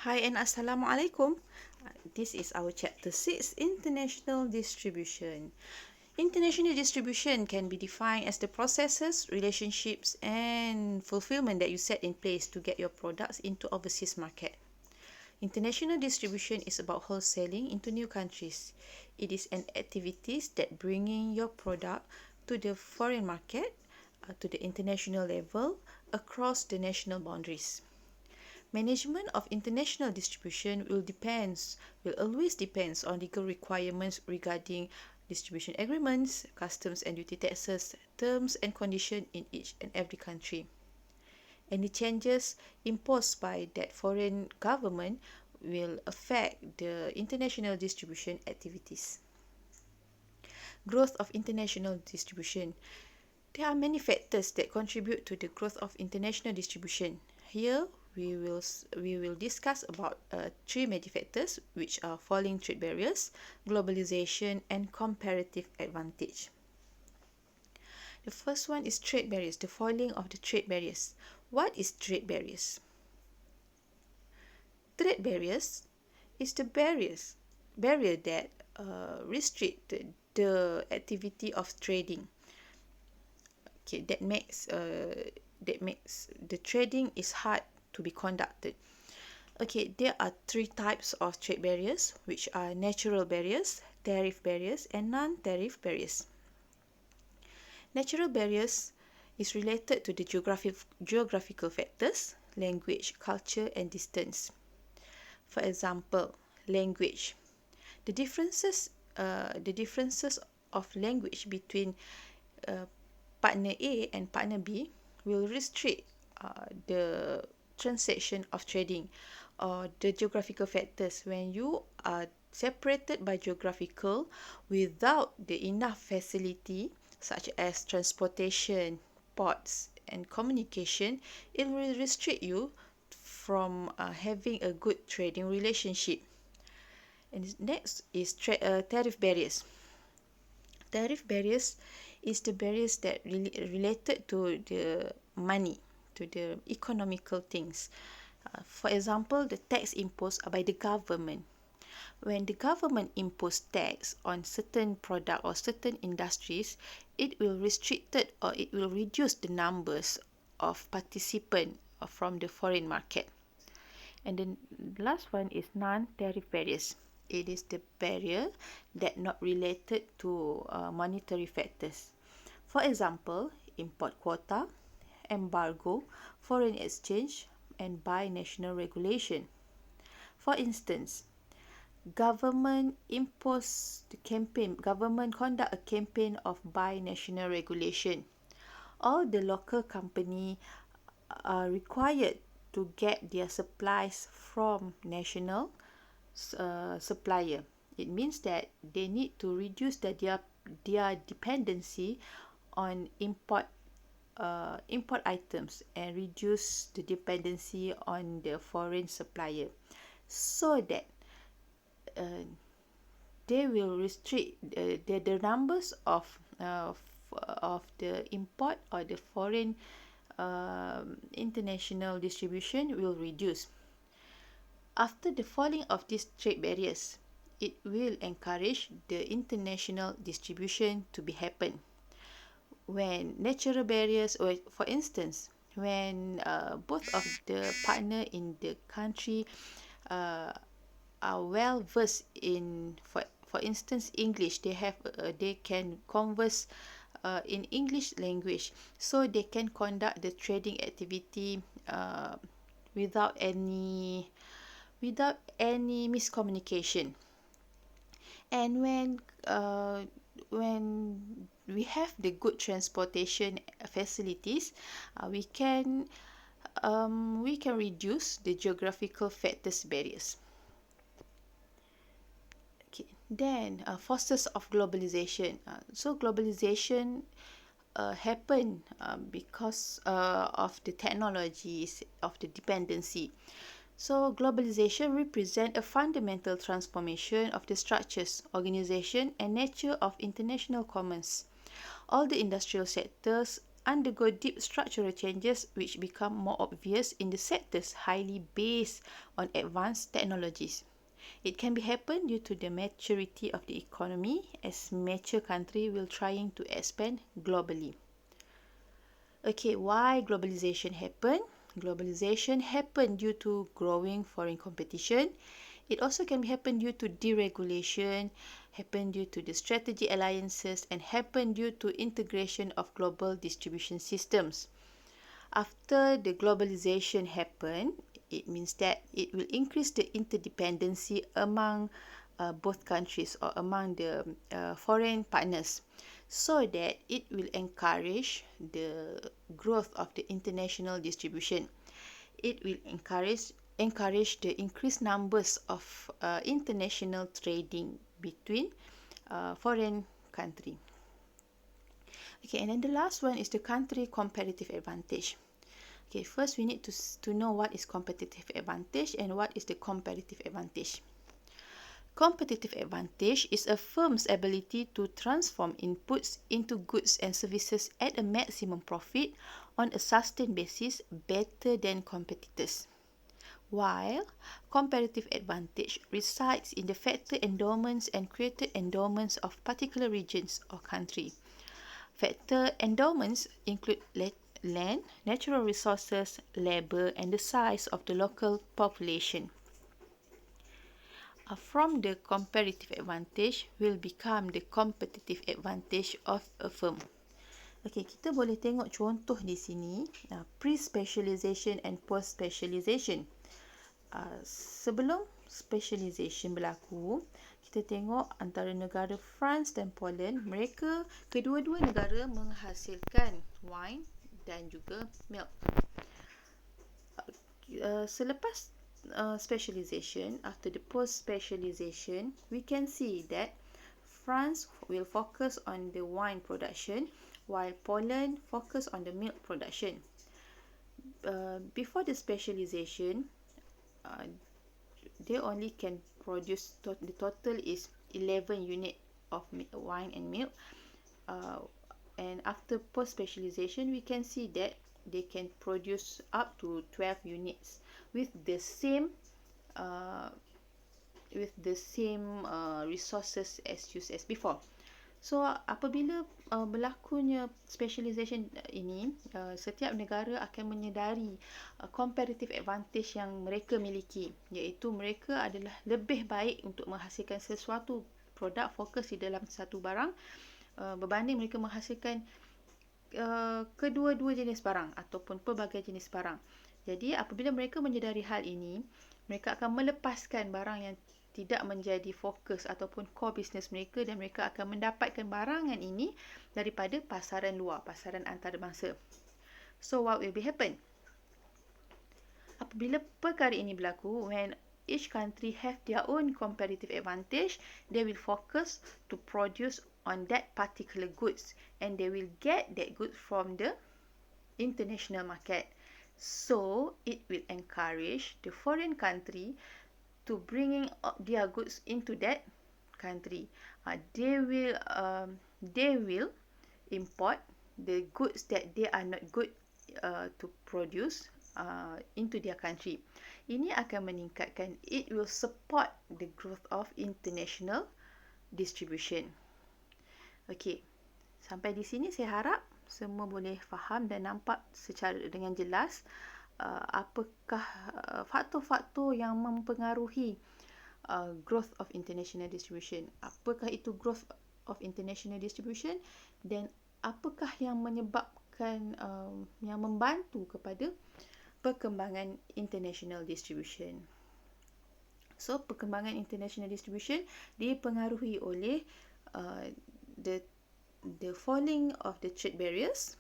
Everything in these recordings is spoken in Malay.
Hi and Assalamualaikum. This is our chapter 6, International Distribution. International distribution can be defined as the processes, relationships, and fulfillment that you set in place to get your products into overseas market. International distribution is about wholesaling into new countries. It is an activities that bringing your product to the foreign market, to the international level, across the national boundaries. Management of international distribution will always depends on legal requirements regarding distribution agreements, customs and duty taxes, terms and conditions in each and every country. Any changes imposed by that foreign government will affect the international distribution activities. Growth of international distribution. There are many factors that contribute to the growth of international distribution. Here, we will discuss about three major factors, which are falling trade barriers, globalization, and comparative advantage. The first one is trade barriers, the falling of the trade barriers. What is trade barriers? Trade barriers is the barrier that restrict the activity of trading. Okay, that makes the trading is hard to be conducted. Okay, there are three types of trade barriers, which are natural barriers, tariff barriers, and non-tariff barriers. Natural barriers is related to the geographical factors, language, culture, and distance. For example, language. The differences of language between uh, partner A and partner B will restrict the transaction of trading or the geographical factors. When you are separated by geographical without the enough facility such as transportation, ports and communication, it will restrict you from having a good trading relationship. And next is tariff barriers. Tariff barriers is the barriers that related to the money, to the economical things. For example, the tax imposed by the government. When the government impose tax on certain product or certain industries, it will restrict it or it will reduce the numbers of participant from the foreign market. And then last one is non-tariff barriers. It is the barrier that not related to monetary factors. For example, import quota, embargo, foreign exchange, and binational regulation. For instance, government conduct a campaign of binational regulation. All the local company are required to get their supplies from national supplier. It means that they need to reduce their dependency on import items and reduce the dependency on the foreign supplier, so that uh, they will restrict the numbers of the import or the foreign international distribution will reduce. After the falling of these trade barriers, it will encourage the international distribution to be happen. When natural barriers, or for instance, when both of the partner in the country uh, are well versed in, for instance, English, they can converse in English language, so they can conduct the trading activity without any miscommunication. And when we have the good transportation facilities, we can reduce the geographical factors barriers. Okay. Then forces of globalization. So globalization happen because of the technologies of the dependency. So globalization represents a fundamental transformation of the structures, organization and nature of international commerce. All the industrial sectors undergo deep structural changes which become more obvious in the sectors highly based on advanced technologies. It can be happen due to the maturity of the economy as mature country will trying to expand globally. Okay, why globalization happen? Globalization happen due to growing foreign competition. It also can happen due to deregulation, happen due to the strategic alliances, and happen due to integration of global distribution systems. After the globalization happen, it means that it will increase the interdependency among both countries or among the foreign partners, so that it will encourage the growth of the international distribution. It will encourage the increased numbers of international trading between foreign country. Okay, and then the last one is the country competitive advantage. Okay, first we need to know what is competitive advantage and what is the competitive advantage. Competitive advantage is a firm's ability to transform inputs into goods and services at a maximum profit on a sustained basis better than competitors. While comparative advantage resides in the factor endowments and created endowments of particular regions or country. Factor endowments include land, natural resources, labor, and the size of the local population. From the comparative advantage will become the competitive advantage of a firm. Okey, kita boleh tengok contoh di sini, pre-specialization and post-specialization. Sebelum specialization berlaku, kita tengok antara negara France dan Poland, mereka kedua-dua negara menghasilkan wine dan juga milk. Selepas specialization, after the post-specialization, we can see that France will focus on the wine production while Poland focus on the milk production. Before the specialization, they only can produce, the total is 11 unit of wine and milk. And after post-specialization, we can see that they can produce up to 12 units with the same resources as used as before. So apabila berlakunya specialization ini, setiap negara akan menyedari comparative advantage yang mereka miliki, iaitu mereka adalah lebih baik untuk menghasilkan sesuatu produk fokus di dalam satu barang berbanding mereka menghasilkan kedua-dua jenis barang ataupun pelbagai jenis barang. Jadi apabila mereka menyedari hal ini, mereka akan melepaskan barang yang tidak menjadi fokus ataupun core business mereka dan mereka akan mendapatkan barangan ini daripada pasaran luar, pasaran antarabangsa. So what will be happen? Apabila perkara ini berlaku, when each country have their own comparative advantage, they will focus to produce on that particular goods and they will get that good from the international market. So it will encourage the foreign country to bringing their goods into that country. They will import the goods that they are not good to produce into their country. Ini akan meningkatkan, it will support the growth of international distribution. Okey, sampai di sini saya harap semua boleh faham dan nampak secara dengan jelas apakah faktor-faktor yang mempengaruhi growth of international distribution. Apakah itu growth of international distribution dan apakah yang menyebabkan yang membantu kepada perkembangan international distribution. So perkembangan international distribution dipengaruhi oleh the falling of the trade barriers,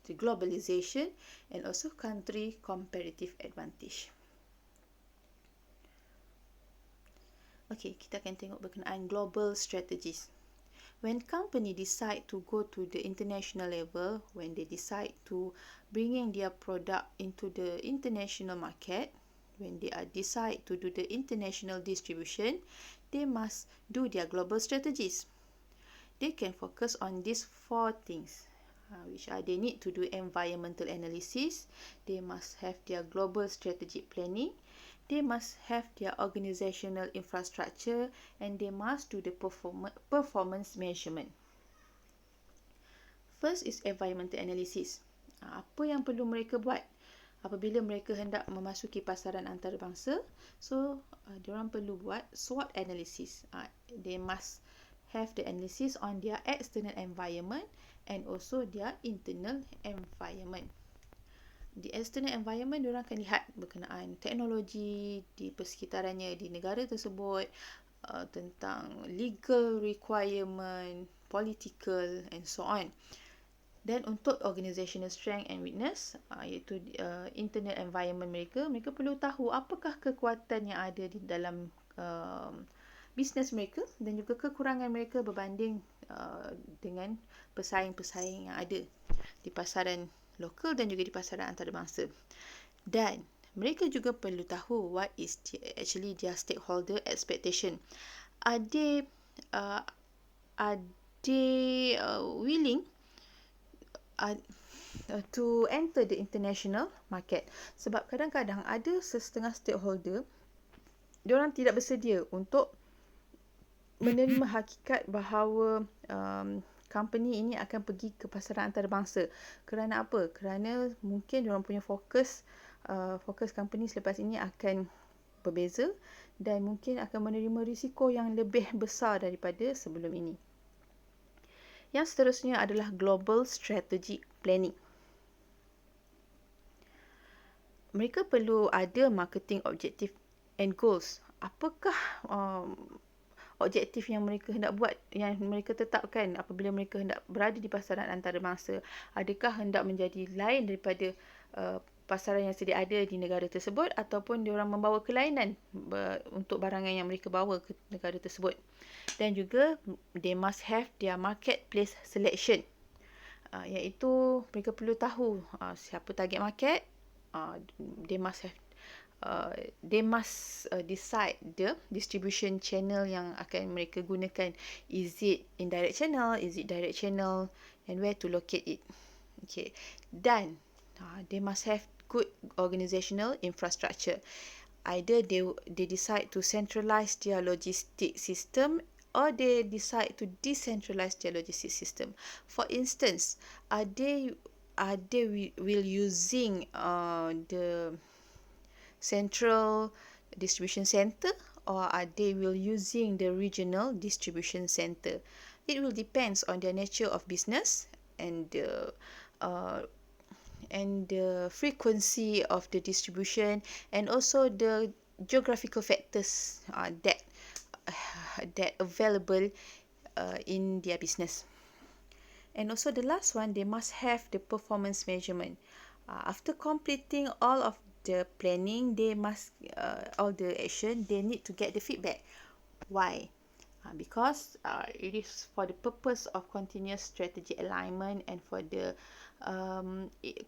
the globalization and also country comparative advantage. Okay, kita akan tengok berkenaan global strategies. When company decide to go to the international level, when they decide to bringing their product into the international market, when they decide to do the international distribution, they must do their global strategies. They can focus on these 4 things. which are they need to do environmental analysis, they must have their global strategic planning, they must have their organizational infrastructure, and they must do the performance measurement. First is environmental analysis. Apa yang perlu mereka buat apabila mereka hendak memasuki pasaran antarabangsa? So, diorang perlu buat SWOT analysis. They must have the analysis on their external environment and also their internal environment. Di external environment, diorang akan lihat berkenaan teknologi di persekitarannya, di negara tersebut, tentang legal requirement, political and so on. Dan untuk organizational strength and weakness, iaitu internal environment mereka perlu tahu apakah kekuatan yang ada di dalam bisnes mereka dan juga kekurangan mereka berbanding dengan pesaing-pesaing yang ada di pasaran lokal dan juga di pasaran antarabangsa. Dan mereka juga perlu tahu what is actually their stakeholder expectation. Are they willing to enter the international market? Sebab kadang-kadang ada setengah stakeholder, diorang tidak bersedia untuk menerima hakikat bahawa company ini akan pergi ke pasaran antarabangsa. Kerana apa? Kerana mungkin diorang punya fokus company selepas ini akan berbeza dan mungkin akan menerima risiko yang lebih besar daripada sebelum ini. Yang seterusnya adalah global strategic planning. Mereka perlu ada marketing objective and goals. Apakah objektif yang mereka hendak buat, yang mereka tetapkan apabila mereka hendak berada di pasaran antarabangsa? Adakah hendak menjadi lain daripada pasaran yang sedia ada di negara tersebut, ataupun diorang membawa kelainan untuk barangan yang mereka bawa ke negara tersebut? Dan juga they must have their marketplace selection, iaitu mereka perlu tahu siapa target market. They must decide the distribution channel yang akan mereka gunakan. Is it indirect channel? Is it direct channel? And where to locate it? Okay. Dan they must have good organizational infrastructure. Either they decide to centralize their logistic system, or they decide to decentralize their logistic system. For instance, are they will using the central distribution center, or are they will using the regional distribution center? It will depends on their nature of business and the frequency of the distribution, and also the geographical factors that available in their business. And also the last one, they must have the performance measurement. After completing all of the planning, they must all the action, they need to get the feedback. Why? Because it is for the purpose of continuous strategy alignment and for the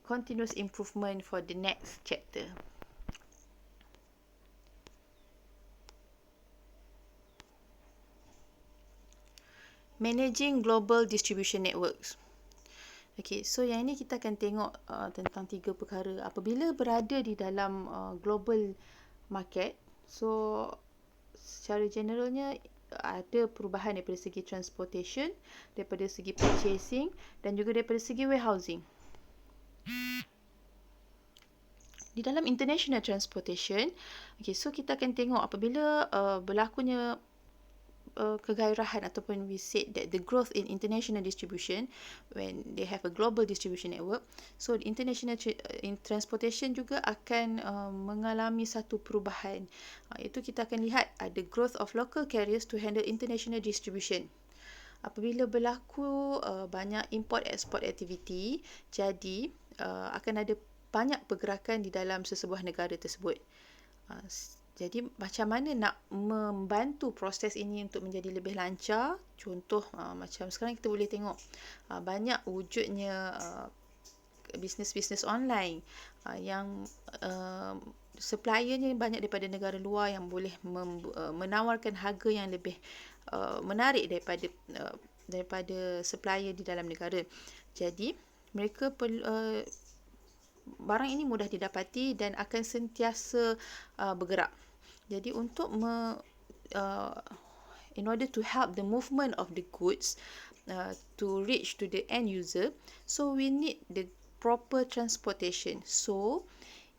continuous improvement for the next chapter. Managing global distribution networks. Okay, so yang ini kita akan tengok tentang 3 perkara. Apabila berada di dalam global market, so secara generalnya ada perubahan daripada segi transportation, daripada segi purchasing dan juga daripada segi warehousing. Di dalam international transportation, okay, so kita akan tengok apabila berlakunya kegairahan, ataupun we said that the growth in international distribution, when they have a global distribution network, so the international in transportation juga akan mengalami satu perubahan, iaitu kita akan lihat ada growth of local carriers to handle international distribution. Apabila berlaku banyak import-export activity, jadi akan ada banyak pergerakan di dalam sesebuah negara tersebut. Jadi macam mana nak membantu proses ini untuk menjadi lebih lancar? Contoh macam sekarang kita boleh tengok banyak wujudnya bisnes-bisnes online yang suppliernya banyak daripada negara luar yang boleh menawarkan harga yang lebih menarik daripada supplier di dalam negara. Jadi mereka barang ini mudah didapati dan akan sentiasa bergerak. Jadi in order to help the movement of the goods to reach to the end user, so we need the proper transportation. So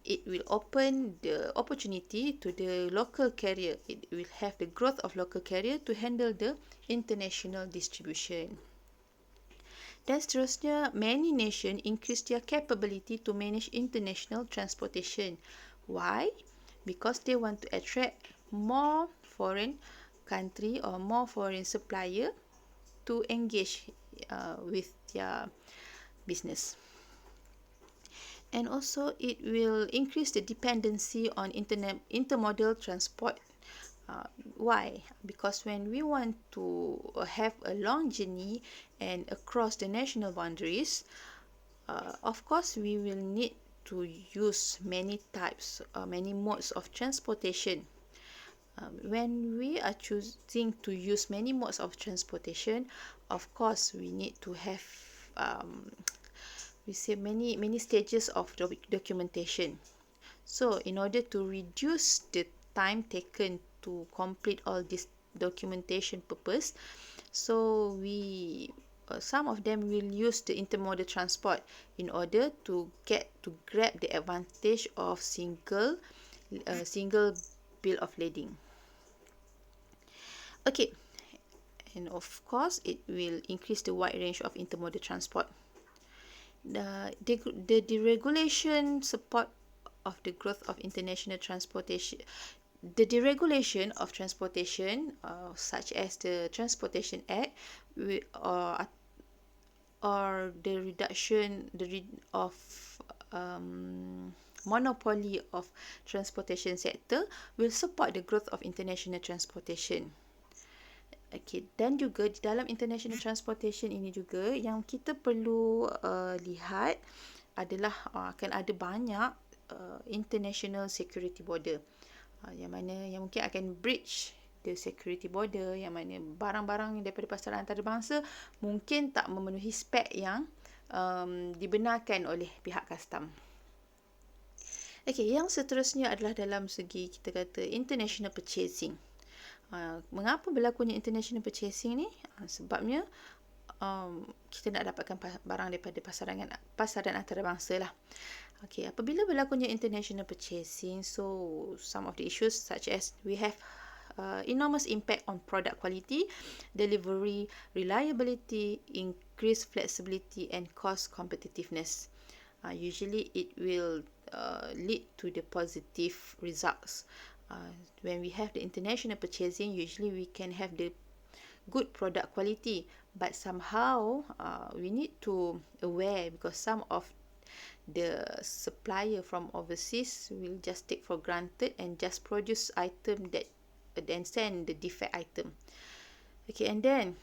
it will open the opportunity to the local carrier. It will have the growth of local carrier to handle the international distribution. Dan seterusnya, many nations increase their capability to manage international transportation. Why? Because they want to attract more foreign country or more foreign supplier to engage with their business. And also it will increase the dependency on intermodal transport. Why? Because when we want to have a long journey and across the national boundaries, of course we will need to use many types, many modes of transportation. When we are choosing to use many modes of transportation, of course we need to have we say many stages of documentation. So in order to reduce the time taken to complete all this documentation purpose, so some of them will use the intermodal transport in order to grab the advantage of single bill of lading. Okay, and of course it will increase the wide range of intermodal transport. The deregulation support of the growth of international transportation. The deregulation of transportation, such as the Transportation Act, or the reduction of monopoly of transportation sector, will support the growth of international transportation. Okay, dan juga di dalam international transportation ini juga yang kita perlu lihat adalah akan ada banyak international security border yang mungkin akan breach the security border, yang mana barang-barang daripada pasaran antarabangsa mungkin tak memenuhi spek yang dibenarkan oleh pihak custom. Okay, yang seterusnya adalah dalam segi kita kata international purchasing. Mengapa berlakunya international purchasing ni? Sebabnya kita nak dapatkan barang daripada pasaran antarabangsa lah. Okay, apabila berlakunya international purchasing, so some of the issues such as we have enormous impact on product quality, delivery, reliability, increased flexibility and cost competitiveness. Usually it will lead to the positive results. When we have the international purchasing, usually we can have the good product quality, but somehow we need to aware, because some of the supplier from overseas will just take for granted and just produce item that then send the defect item. Okay, and then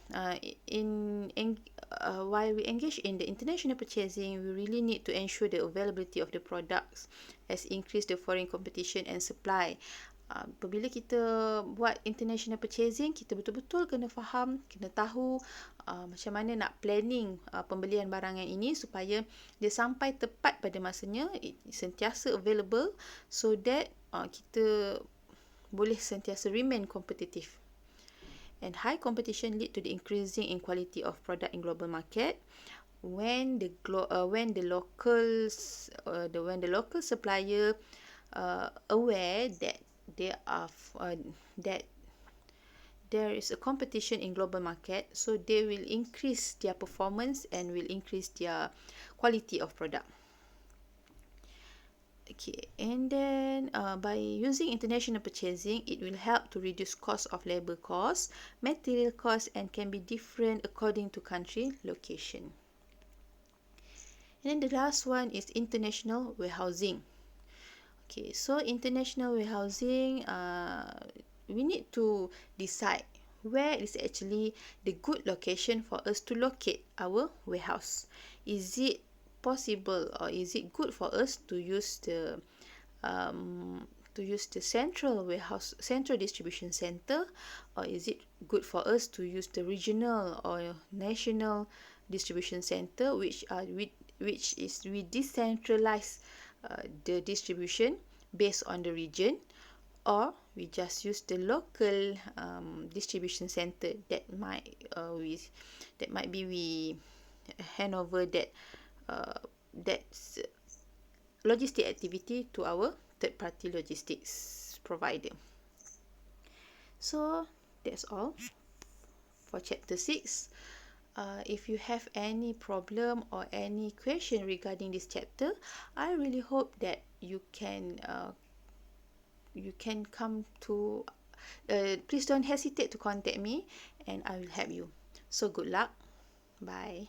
while we engage in the international purchasing, we really need to ensure the availability of the products as increase the foreign competition and supply. Apabila kita buat international purchasing, kita betul-betul kena faham, kena tahu macam mana nak planning pembelian barangan ini supaya dia sampai tepat pada masanya, sentiasa available, so that kita boleh sentiasa remain competitive. And high competition lead to the increasing in quality of product in global market. When the local supplier aware that that there is a competition in global market, so they will increase their performance and will increase their quality of product. Okay, and then by using international purchasing, it will help to reduce cost of labor costs, material costs, and can be different according to country location. And then the last one is international warehousing. Okay, so international warehousing, we need to decide where is actually the good location for us to locate our warehouse. Is it possible, or is it good for us to use the central distribution center, or is it good for us to use the regional or national distribution center, which are which is we decentralize the distribution based on the region, or we just use the local distribution center that might be we hand over that's logistic activity to our third party logistics provider. So that's all for chapter 6. If you have any problem or any question regarding this chapter, I really hope that you can come to please don't hesitate to contact me and I will help you. So good luck. Bye.